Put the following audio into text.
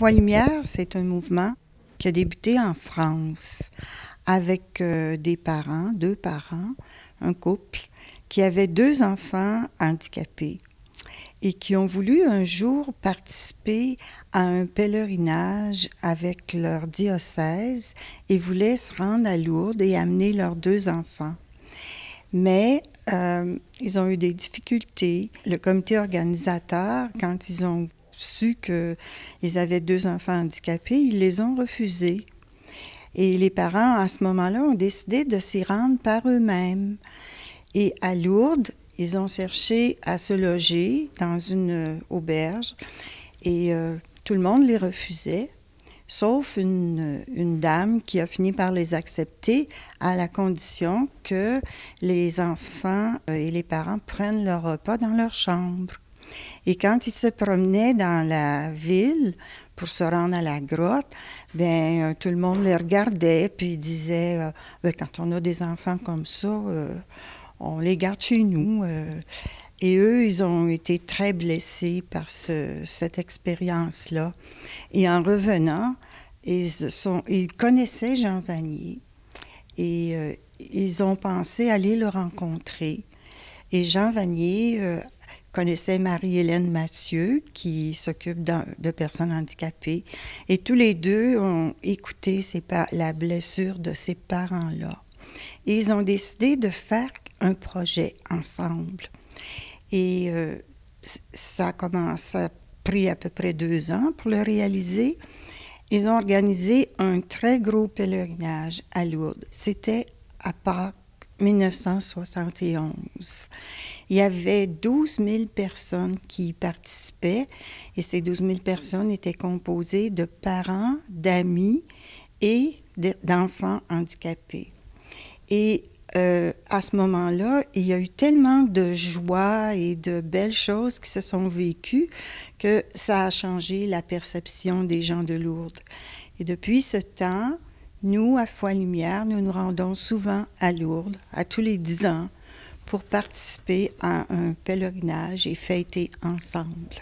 Foi Lumière, c'est un mouvement qui a débuté en France avec deux parents, un couple, qui avait 2 enfants handicapés et qui ont voulu un jour participer à un pèlerinage avec leur diocèse et voulaient se rendre à Lourdes et amener leurs 2 enfants. Mais ils ont eu des difficultés. Le comité organisateur, quand ils ont su qu'ils avaient 2 enfants handicapés, ils les ont refusés. Et les parents, à ce moment-là, ont décidé de s'y rendre par eux-mêmes. Et à Lourdes, ils ont cherché à se loger dans une auberge et tout le monde les refusait, sauf une dame qui a fini par les accepter à la condition que les enfants et les parents prennent leur repas dans leur chambre. Et quand ils se promenaient dans la ville pour se rendre à la grotte, tout le monde les regardait puis disait quand on a des enfants comme ça, on les garde chez nous. Et eux, ils ont été très blessés par cette expérience-là. Et en revenant, ils connaissaient Jean Vanier et ils ont pensé aller le rencontrer. Et Jean Vanier connaissait Marie-Hélène Mathieu, qui s'occupe de personnes handicapées. Et tous les deux ont écouté la blessure de ces parents-là. Et ils ont décidé de faire un projet ensemble. Et ça a pris à peu près 2 ans pour le réaliser. Ils ont organisé un très gros pèlerinage à Lourdes. C'était à Pâques 1971. Il y avait 12 000 personnes qui y participaient et ces 12 000 personnes étaient composées de parents, d'amis et d'enfants handicapés. Et à ce moment-là, il y a eu tellement de joie et de belles choses qui se sont vécues que ça a changé la perception des gens de Lourdes. Et depuis ce temps, nous, à Foi Lumière, nous nous rendons souvent à Lourdes, à tous les 10 ans, pour participer à un pèlerinage et fêter ensemble.